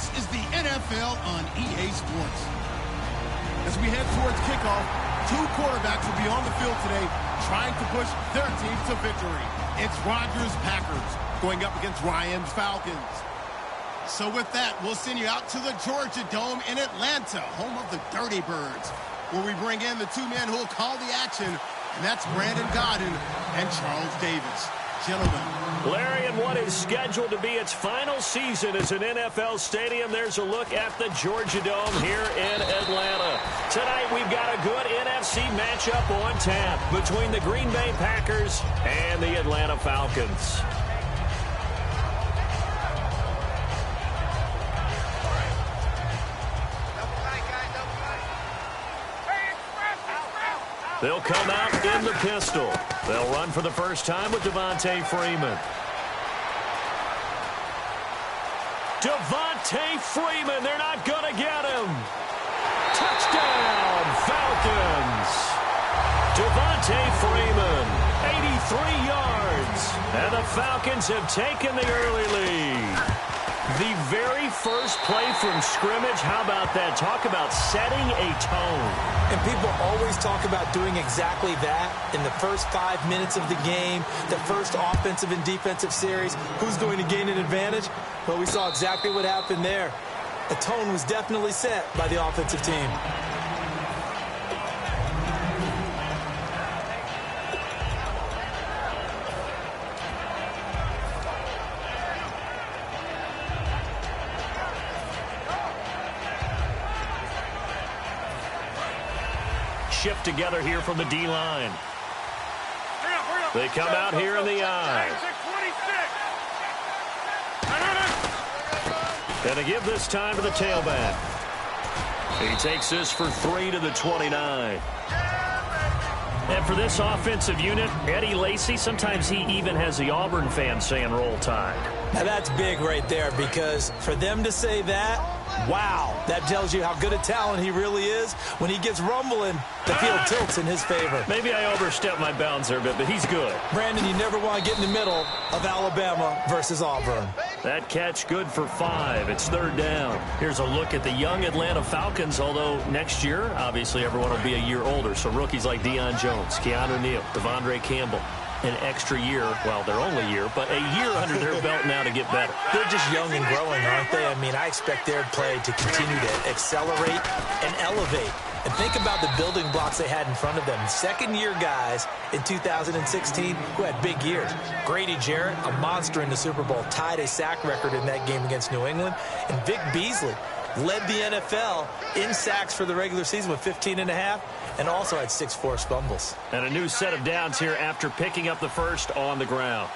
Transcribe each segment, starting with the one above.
This is the NFL on EA Sports. As we head towards kickoff, two quarterbacks will be on the field today trying to push their teams to victory. It's Rodgers' Packers going up against Ryan's Falcons. So with that, we'll send you out to the Georgia Dome in Atlanta, home of the Dirty Birds, where we bring in the two men who will call the action, and that's Brandon Godden and Charles Davis. Gentlemen. Larry, in what is scheduled to be its final season as an NFL stadium, there's a look at the Georgia Dome here in Atlanta. Tonight, we've got a good NFC matchup on tap between the Green Bay Packers and the Atlanta Falcons. They'll come out in the pistol. They'll run for the first time with Devontae Freeman. Devontae Freeman, they're not going to get him. Touchdown, Falcons. Devontae Freeman, 83 yards. And the Falcons have taken the early lead. The very first play from scrimmage, how about that? Talk about setting a tone. And people always talk about doing exactly that in the first 5 minutes of the game, the first offensive and defensive series. Who's going to gain an advantage? Well, we saw exactly what happened there. A tone was definitely set by the offensive team. Shift together here from the D-line. They come out here in the I. Gonna give this time to the tailback. He takes this for 3 to the 29. And for this offensive unit, Eddie Lacy, sometimes he even has the Auburn fans saying roll tide. Now that's big right there, because for them to say that, wow, that tells you how good a talent he really is. When he gets rumbling, the field tilts in his favor. Maybe I overstepped my bounds there a bit, but he's good. Brandon, you never want to get in the middle of Alabama versus Auburn. That catch good for 5. It's 3rd down. Here's a look at the young Atlanta Falcons, although next year, obviously, everyone will be a year older. So rookies like Deion Jones, Keanu Neal, Devondre Campbell, an extra year, well, their only year, but a year under their belt now to get better. They're just young and growing, aren't they? I mean, I expect their play to continue to accelerate and elevate. And think about the building blocks they had in front of them. Second-year guys in 2016 who had big years. Grady Jarrett, a monster in the Super Bowl, tied a sack record in that game against New England. And Vic Beasley led the NFL in sacks for the regular season with 15.5, and also had 6 forced fumbles. And a new set of downs here after picking up the first on the ground.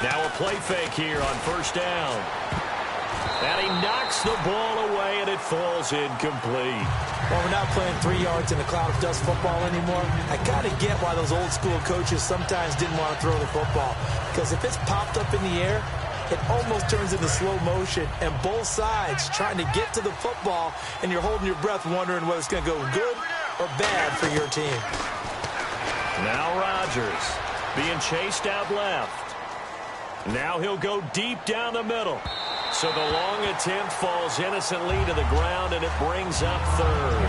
Now a play fake here on 1st down. And he knocks the ball away, and it falls incomplete. Well, we're not playing 3 yards in a cloud of dust football anymore. I got to get why those old-school coaches sometimes didn't want to throw the football. Because if it's popped up in the air, it almost turns into slow motion, and both sides trying to get to the football, and you're holding your breath wondering whether it's going to go good or bad for your team. Now Rodgers being chased out left. Now he'll go deep down the middle. So the long attempt falls innocently to the ground, and it brings up 3rd.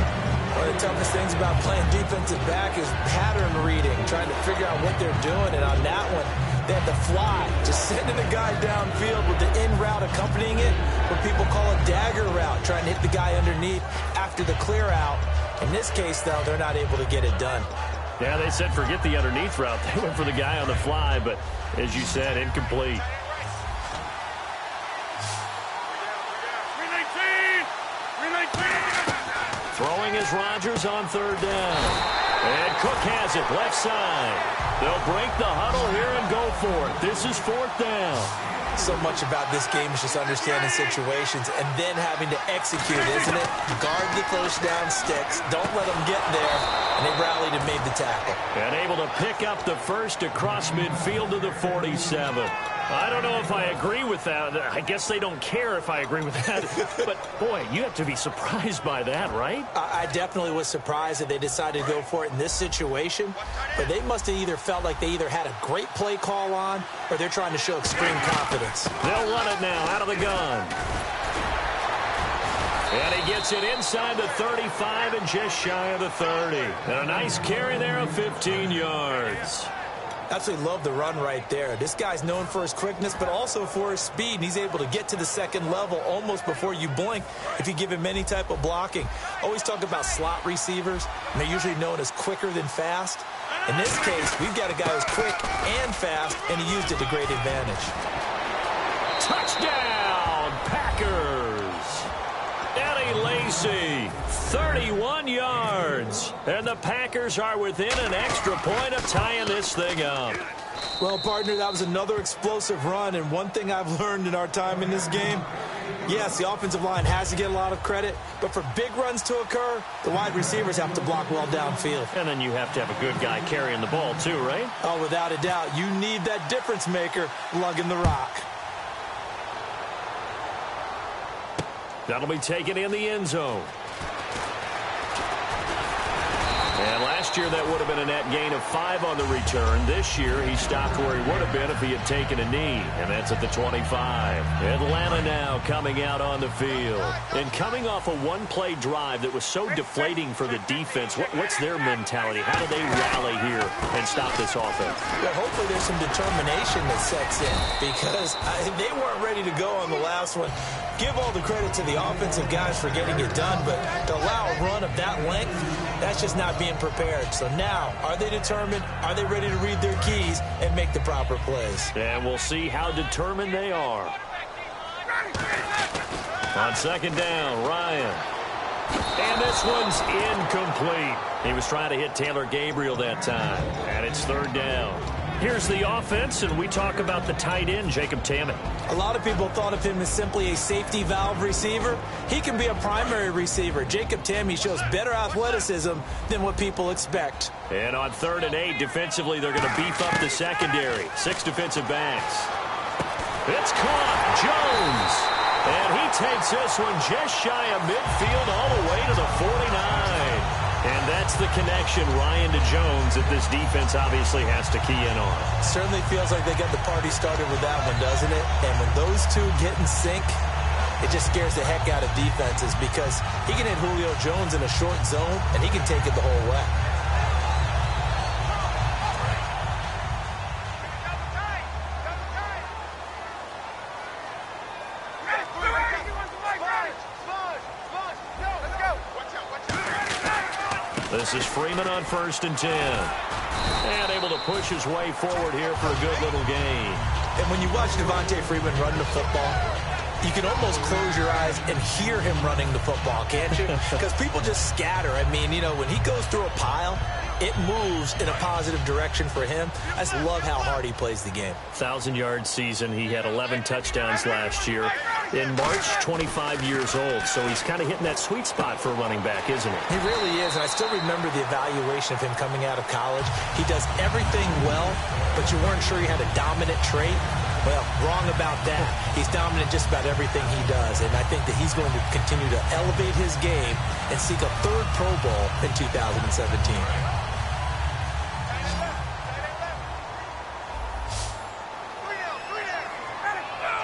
One of the toughest things about playing defensive back is pattern reading, trying to figure out what they're doing. And on that one, they have to fly, just sending the guy downfield with the in route accompanying it, what people call a dagger route, trying to hit the guy underneath after the clear out. In this case, though, they're not able to get it done. Yeah, they said forget the underneath route. They went for the guy on the fly, but as you said, incomplete. Throwing is Rodgers on 3rd down. And Cook has it left side. They'll break the huddle here and go for it. This is 4th down. So much about this game is just understanding situations and then having to execute, isn't it? Guard the first down sticks. Don't let them get there. And they rallied and made the tackle. And able to pick up the first across midfield to the 47. I don't know if I agree with that. I guess they don't care if I agree with that. But, boy, you have to be surprised by that, right? I definitely was surprised that they decided to go for it in this situation. But they must have either felt like they either had a great play call on or they're trying to show extreme confidence. They'll run it now out of the gun. And he gets it inside the 35 and just shy of the 30. And a nice carry there of 15 yards. Absolutely love the run right there. This guy's known for his quickness, but also for his speed. And he's able to get to the second level almost before you blink if you give him any type of blocking. Always talk about slot receivers, and they're usually known as quicker than fast. In this case, we've got a guy who's quick and fast, and he used it to great advantage. Touchdown, Packers! Eddie Lacy, 31 yards. And the Packers are within an extra point of tying this thing up. Well, partner, that was another explosive run, and one thing I've learned in our time in this game, yes, the offensive line has to get a lot of credit, but for big runs to occur, the wide receivers have to block well downfield. And then you have to have a good guy carrying the ball too, right? Oh, without a doubt. You need that difference maker lugging the rock. That'll be taken in the end zone. And last year, that would have been a net gain of 5 on the return. This year, he stopped where he would have been if he had taken a knee, and that's at the 25. Atlanta now coming out on the field. And coming off a one-play drive that was so deflating for the defense, what's their mentality? How do they rally here and stop this offense? Well, hopefully there's some determination that sets in because they weren't ready to go on the last one. Give all the credit to the offensive guys for getting it done, but to allow a run of that length, that's just not being prepared. So now, are they determined? Are they ready to read their keys and make the proper plays? And we'll see how determined they are. On second down, Ryan. And this one's incomplete. He was trying to hit Taylor Gabriel that time. And it's third down. Here's the offense, and we talk about the tight end, Jacob Tammett. A lot of people thought of him as simply a safety valve receiver. He can be a primary receiver. Jacob Tammett shows better athleticism than what people expect. And on 3rd and 8, defensively, they're going to beef up the secondary. 6 defensive backs. It's caught. Jones. And he takes this one just shy of midfield all the way to the 49. And that's the connection, Ryan to Jones, that this defense obviously has to key in on. Certainly feels like they got the party started with that one, doesn't it? And when those two get in sync, it just scares the heck out of defenses because he can hit Julio Jones in a short zone, and he can take it the whole way. This is Freeman on 1st and 10. And able to push his way forward here for a good little gain. And when you watch Devontae Freeman run the football, you can almost close your eyes and hear him running the football, can't you? Because people just scatter. I mean, you know, when he goes through a pile, it moves in a positive direction for him. I just love how hard he plays the game. 1,000-yard season. He had 11 touchdowns last year. In March, 25 years old. So he's kind of hitting that sweet spot for a running back, isn't he? He really is, and I still remember the evaluation of him coming out of college. He does everything well, but you weren't sure he had a dominant trait. Well, wrong about that. He's dominant just about everything he does, and I think that he's going to continue to elevate his game and seek a 3rd Pro Bowl in 2017.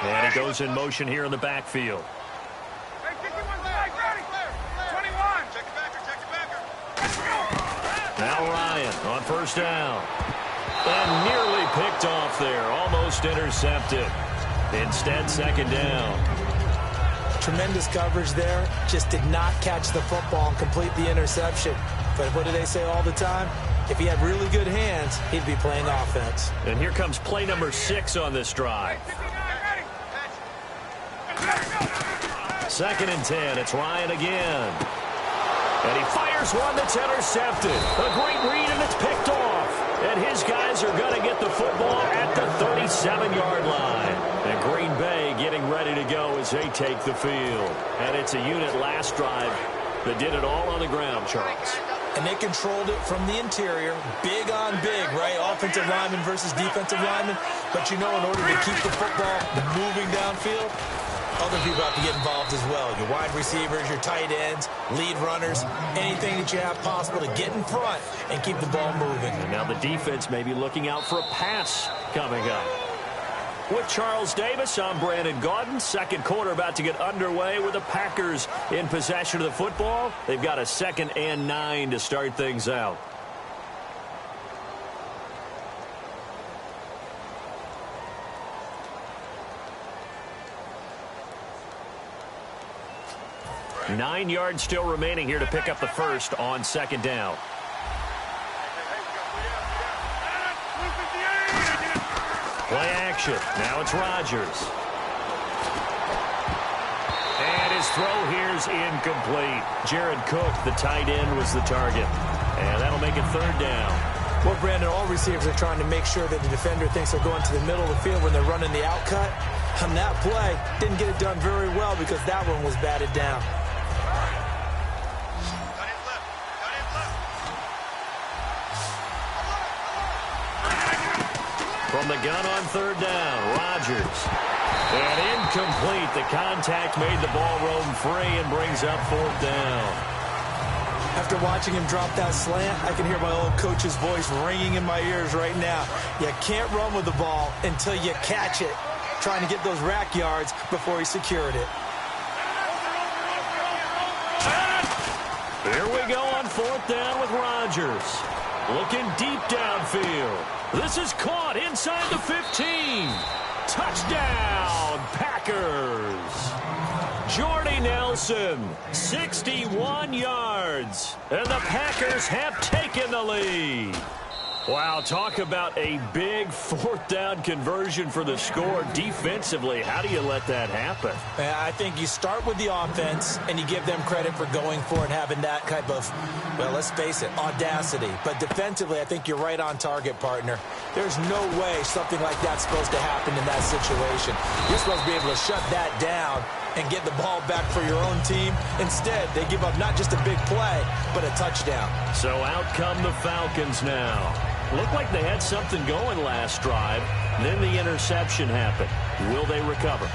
And he goes in motion here in the backfield. Now Ryan on 1st down. And nearly picked off there. Almost intercepted. Instead, 2nd down. Tremendous coverage there. Just did not catch the football and complete the interception. But what do they say all the time? If he had really good hands, he'd be playing offense. And here comes play number 6 on this drive. 2nd and 10. It's Ryan again. And he fires one that's intercepted. A great read, and it's picked off. And his guys are going to get the football at the 37-yard line. And Green Bay getting ready to go as they take the field. And it's a unit last drive that did it all on the ground, Charles. and they controlled it from the interior, big on big, right? Offensive lineman versus defensive lineman. But you know, in order to keep the football moving downfield, other people have to get involved as well. Your wide receivers, your tight ends, lead runners, anything that you have possible to get in front and keep the ball moving. And now the defense may be looking out for a pass coming up. With Charles Davis, I'm Brandon Gaudin. Second quarter about to get underway with the Packers in possession of the football. They've got a 2nd and 9 to start things out. Nine yards still remaining here to pick up the first on 2nd down. Play action. Now it's Rodgers. And his throw here's incomplete. Jared Cook, the tight end, was the target. And that'll make it 3rd down. Well, Brandon, all receivers are trying to make sure that the defender thinks they're going to the middle of the field when they're running the outcut. On that play, didn't get it done very well because that one was batted down. From the gun on 3rd down, Rodgers. And incomplete. The contact made the ball roam free and brings up 4th down. After watching him drop that slant, I can hear my old coach's voice ringing in my ears right now. You can't run with the ball until you catch it. Trying to get those rack yards before he secured it. Here we go on 4th down with Rodgers. Looking deep downfield. This is caught inside the 15. Touchdown, Packers. Jordy Nelson, 61 yards. And the Packers have taken the lead. Wow, talk about a big 4th down conversion for the score. Defensively, how do you let that happen? I think you start with the offense, and you give them credit for going for it, having that type of, well, let's face it, audacity. But defensively, I think you're right on target, partner. There's no way something like that's supposed to happen in that situation. You're supposed to be able to shut that down and get the ball back for your own team. Instead, they give up not just a big play, but a touchdown. So out come the Falcons now. Looked like they had something going last drive. Then the interception happened. Will they recover?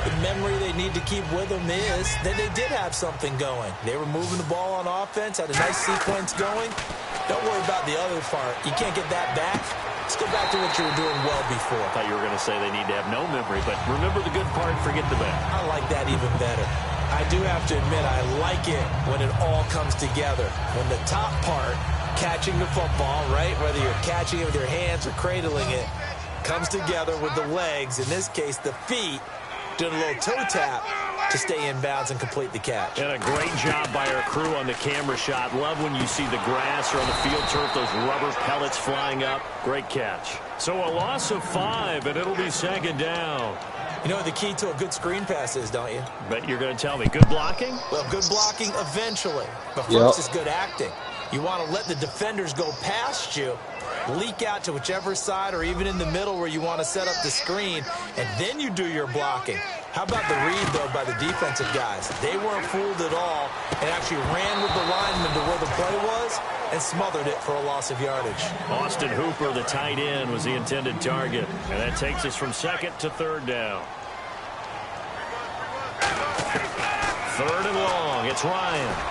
The memory they need to keep with them is that they did have something going. They were moving the ball on offense, had a nice sequence going. Don't worry about the other part. You can't get that back. Let's go back to what you were doing well before. I thought you were going to say they need to have no memory, but remember the good part, forget the bad. I like that even better. I do have to admit, I like it when it all comes together. When the top part, catching the football, right, whether you're catching it with your hands or cradling it, comes together with the legs, in this case the feet, doing a little toe tap to stay in bounds and complete the catch. And a great job by our crew on the camera shot. Love when you see the grass or on the field turf, those rubber pellets flying up. Great catch. So a loss of 5, and it'll be 2nd down. You know what the key to a good screen pass is, don't you? Bet you're going to tell me. Good blocking? Well, good blocking eventually. But first is good acting. You want to let the defenders go past you, leak out to whichever side or even in the middle where you want to set up the screen, and then you do your blocking. How about the read, though, by the defensive guys? They weren't fooled at all and actually ran with the lineman to where the play was and smothered it for a loss of yardage. Austin Hooper, the tight end, was the intended target. And that takes us from 2nd to 3rd down. 3rd and long. It's Ryan.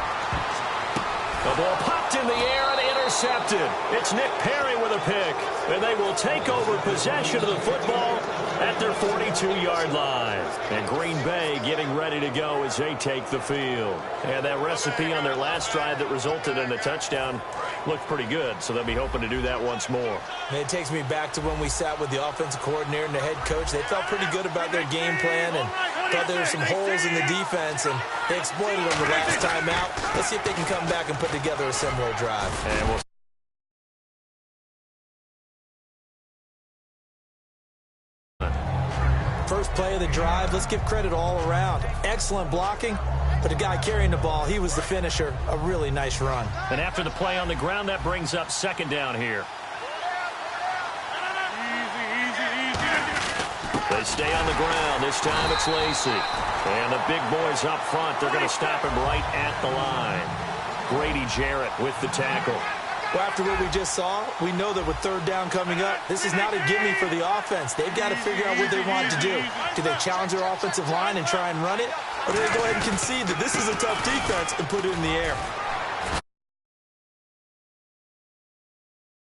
The ball popped in the air and intercepted. It's Nick Perry with a pick. And they will take over possession of the football at their 42-yard line. And Green Bay getting ready to go as they take the field. And that recipe on their last drive that resulted in a touchdown looked pretty good, so they'll be hoping to do that once more. And it takes me back to when we sat with the offensive coordinator and the head coach. They felt pretty good about their game plan and thought there were some holes in the defense, and they exploited them the last time out. Let's see if they can come back and put together a similar drive. And we'll first play of the drive, let's give credit all around. Excellent blocking, but the guy carrying the ball, he was the finisher. A really nice run. And after the play on the ground, that brings up 2nd down here. They stay on the ground. This time it's Lacy. And the big boys up front, they're going to stop him right at the line. Grady Jarrett with the tackle. Well, after what we just saw, we know that with third down coming up, this is not a gimme for the offense. They've got to figure out what they want to do. Do they challenge their offensive line and try and run it? Or do they go ahead and concede that this is a tough defense and put it in the air?